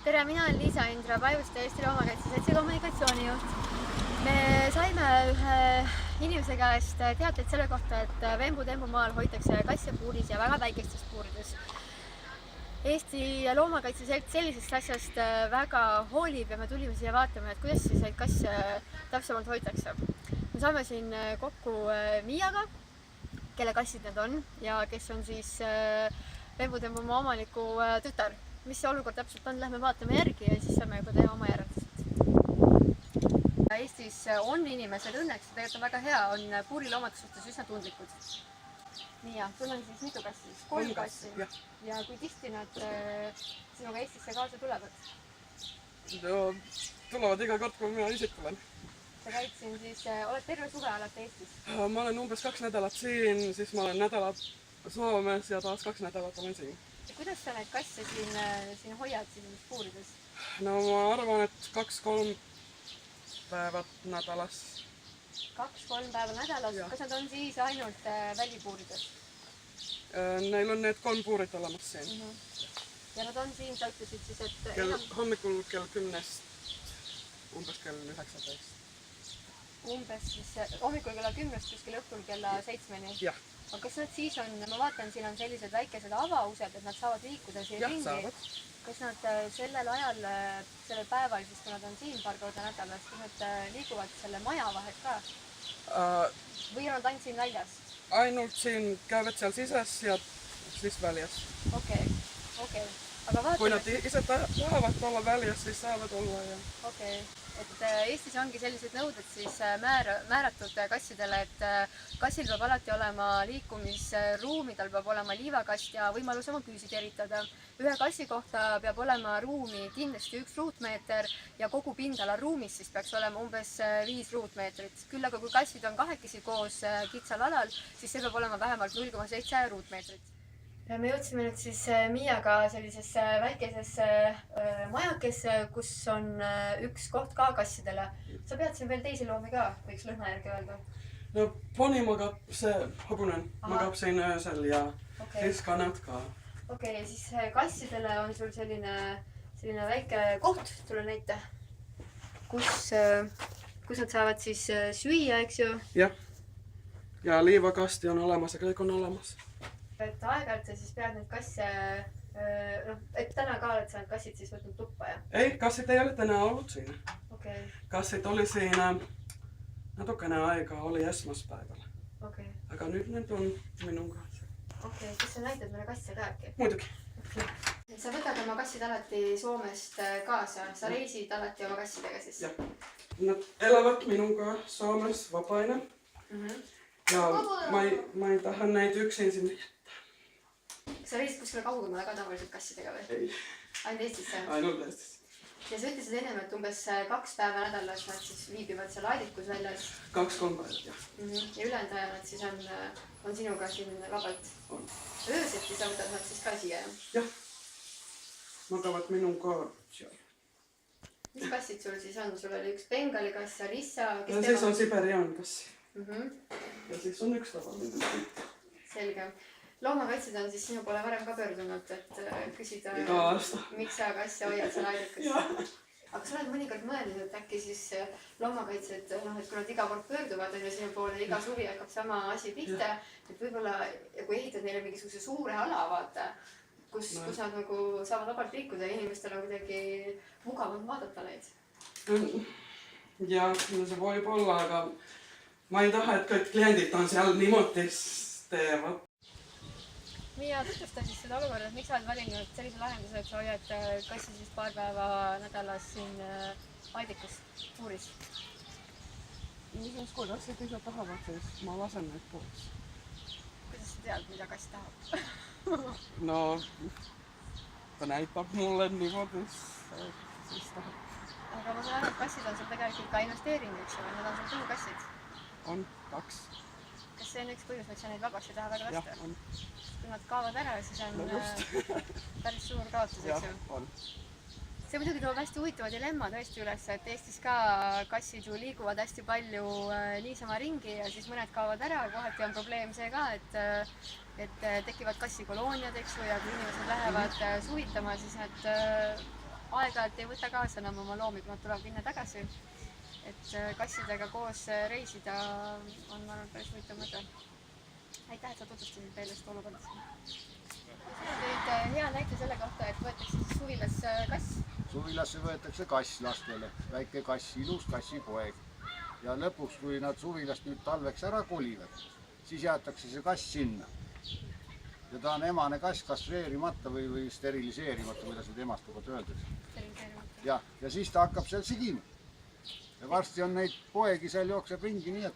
Tere, mina olen Liisa Indra, Pajuste Eesti Loomakaitse Seltsi kommunikatsioonijuht. Me saime ühe inimese käest teateid selle kohta, et Vembu-Tembumaal hoitakse kasse puuris ja väga väikestes puurides. Eesti Loomakaitse Selts sellisest asjast väga hoolib ja me tulime siia vaatama, et kuidas siis neid kasse täpsemalt hoitakse. Me saame siin kokku Miiaga, kelle kassid need on ja kes on siis Vembu-Tembumaa omaniku tütar. Mis see olukord täpselt on, lähme vaatame järgi ja siis saame juba teha oma järeldused. Eestis on inimesed õnneks, tegelikult on väga hea, on puuriloomade suhtes üsna tundlikud. Nii ja, sul on siis mitu kassi? 3 kassi. Ja kui tihti nad sinuga Eestisse kaasa tulevad? Tulevad iga kord, kui mina ise tulen. Sa käid siin siis, oled terve suve alati Eestis? Ma olen umbes 2 nädalat siin, siis ma olen nädalat Soomes ja taas 2 nädalat olen siin. Kuidas sa neid kasse siin hoiad siin puurides? No ma arvan, et 2-3 päevat nädalas. 2-3 päeva nädalas? Ja. Kas nad on siis ainult välipuurides? Neil on need 3 puurit olemas siin. Ja nad on siin, sa ütlesid siis, et... Hommikul kell 10, umbes kell 19. Umbes siis hommikul kella 10, kuskil õhtul kella 7-ni? Jah. Aga kas nad siis on, ma vaatan, siin on sellised väikesed avaused, et nad saavad liikuda siia ringi. Saavad. Kas nad sellel ajal, sellel päeval, siis kui nad on siin paar korda nädalas, kas nad liiguvad selle maja vahet ka? Või on nad ainult siin väljas? Ainult siin käyvät seal sises ja siis väljas. Okei. Aga vaatame... Kui nad ise tahavad olla väljas, siis saavad olla ja... Okei. Et Eestis ongi sellised nõuded siis määratud kassidele, et kassil peab alati olema liikumisruumi, tal peab olema liivakast ja võimalus oma küüsid eritada. Ühe kassi kohta peab olema ruumi kindlasti 1 ruutmeeter ja kogu pindala ruumis siis peaks olema umbes 5 ruutmeetrit. Küll aga kui kassid on kahekesi koos kitsal alal, siis see peab olema vähemalt 0,7 ruutmeetrit. Me jõudsime nüüd siis Miiaga sellisesse väikesesse majakesse, kus on 1 koht ka kassidele. Sa pead siin veel teisi loomi ka, võiks lõhna järgi öelda? No poni magab see hagunen, magab siin öösel ja siis kanad ka. Okei, ja siis kassidele on sul selline väike koht, tule näita, kus nad saavad siis süüa, eks ju? Jah, ja liivakasti on olemas ja kõik on olemas. Et aeg-ajalt sa siis pead neid kasse, et täna ka oled sa need kassid siis võtnud tuppa, jah? Ei, kassid ei ole täna ollut siin. Okei. Kassid oli siin natukene aega, oli esmaspäeval. Okei. Aga nüüd need on minuga. Okei, kas sa näitad meile kasse ka äkki? Muidugi. Sa võtad oma kassid alati Soomest kaasa, sa reisid alati oma kassidega siis? Jah, nad elavad minuga Soomes vapaina. Ja ma ei taha neid üksin sinna jätta. Kas sa reisid kuskile kaugemale ka tavaliselt kassidega või? Ei. Ainult Eestisse? Ainult Eestisse. Ja sa ütlesid ennem, et umbes 2 päeva nädalas nad siis viibivad seal aedikus väljas? 2-3 päevad, jah. Ja ülejäänud aja nad siis on sinuga siin vabalt? On. Ööseti sa võtad nad siis ka siia? Jah. Magavad minuga seal. Mis kassid sul siis on? Sul oli 1 bengali kass, Arissa? Ja siis on Siberian kass. Ja siis on 1 tavaline. Selge. Loomakaitsjad on siis sinu poole varem ka pöördunud, et küsida, miks sa kasse hoiad seal aedikus. Aga sa oled mõnikord mõelnud, et äkki siis loomakaitsjad, et kui nad iga kord pöörduvad sinu poole, iga suvi hakkab sama asi pihta, et võib-olla kui ehitad neile mingisuguse suure ala, vaata, kus nad nagu saavad vabalt liikuda ja inimestel on kuidagi mugavam vaadata neid. Ja, see võib olla, aga ma ei taha, et kõik kliendid on seal niimoodi teevad. Miia, tutvusta siis seda olukorda, et miks sa oled valinud sellise lahenduse, et sa hoiad kassi siis paar päeva nädalas siin aedikus puuris? Mis kui kassid ise tahavad, siis ma lasen neid puuris. Kuidas sa tead, mida kass tahab? No, ta näitab mulle niimoodi, siis tahab. Aga ma saan aru, et kassid on sul tegelikult ka investeering, eks ju, need on sul tõukassid? On 2. Kas see on üks põhjus, miks sa neid vabaks ei taha väga lasta? Jah, on. Kui nad kaovad ära, siis on päris suur kaotus, eks ju? Jah, on. See muidugi toob hästi huvitava dilemma tõesti üles, et Eestis ka kassid ju liiguvad hästi palju niisama ringi ja siis mõned kaovad ära, kohati on probleem see ka, et tekivad kassikolooniad, eks ju, ja kui inimesed lähevad suvitama, siis nad aeg-ajalt ei võta kaasa enam oma loomi, kui nad tulevad linna tagasi. Et kassidega koos reisida on, ma arvan, päris huvitav mõte. Aitäh, et sa tutvustasid teile seda olukorda. Sina tõid hea näite selle kohta, et võetakse siis suvilas kass. Suvilasse võetakse kass lastele, väike kass, ilus kassipoeg. Ja lõpuks, kui nad suvilast nüüd talveks ära kolivad, siis jäetakse see kass sinna. Ja ta on emane kass kastreerimata või steriliseerimata, kuidas need emastavad öeldakse. Ja siis ta hakkab seal sigima. Ja varsti on neid poegi seal jookseb ringi nii, et...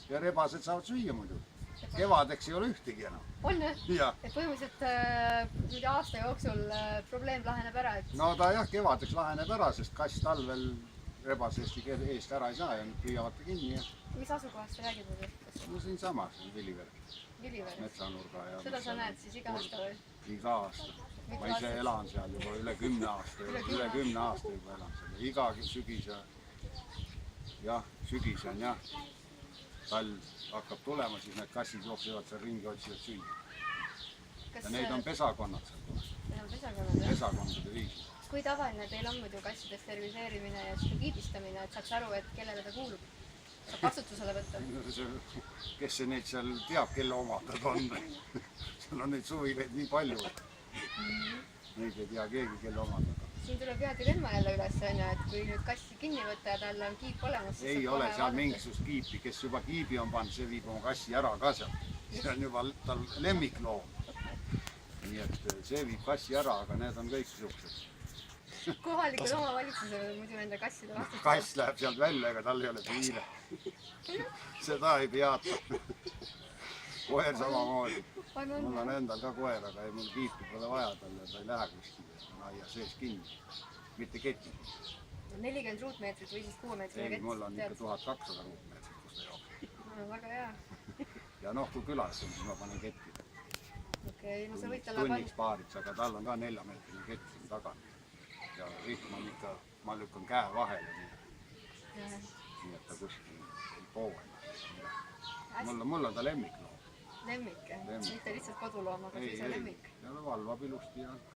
Ja rebased saavad süüa muidu. Kevadeks ei ole ühtegi enam. On jah? Et põhimõtteliselt aasta jooksul probleem laheneb ära, et... No ta jah, kevadeks laheneb ära, sest kass talvel rebasest eest ära ei saa ja nüüd püüavad ta kinni. Mis asukohast sa räägid muidu? No siin samas, Viliveres. Metsanurga ja... Seda sa näed siis iga aasta või? Iga aasta. Ma ise elan seal juba üle 10 aasta. Üle 10 aasta juba elan seal. Iga sügis ja sügis on jah. Talv hakkab tulema, siis need kassid jooksevad seal ringi, otsivad süüa. Ja neid on pesakonnad seal kohe. Need on pesakonnad, jah? Pesakondade viis. Kui tavaline teil on muidu kasside steriliseerimine ja kiibistamine, et saaks aru, et kellele ta kuulub? Saab vastutusele võtta? Kes see neid seal teab, kelle omad nad on? Seal on neid suvileid nii palju, et neid ei tea keegi, kelle omad nad on. Siin tuleb hea dilemma jälle üles, et kui nüüd kassi kinni võtta ja tal on kiip olemas, siis ei ole seal mingisugust kiipi, kes juba kiibi on pannud, see viib oma kassi ära ka seal. See on juba tal lemmikloom. Nii et see viib kassi ära, aga need on kõik suhted. Kohalikud omavalitsused muidu nende kasside vastust. Kass läheb sealt välja, ega tal ei ole piire. Seda ei peata. Koer samamoodi. Mul on endal ka koer, aga mul kiipi pole vaja talle, ta ei lähe kuskile. Aia sees kinni, mitte ketid. 40 ruutmeetrit või siis 6 meetrit? Ei, mul on ikka 1200 ruutmeetrit, kus ta joob. Väga hea. Ja noh, kui külas on, siis ma panen ketti. Okei, no sa võid talle panna. Tunniks paariks, aga tal on ka 4-meetrine kett siin taga. Ja rihm on ikka, ma lükkan käe vahele. Nii et ta kuskil ei poole. Mul on ta lemmikloom. Lemmik, mitte lihtsalt koduloom, aga siis on lemmik. Ja valvab ilusti ja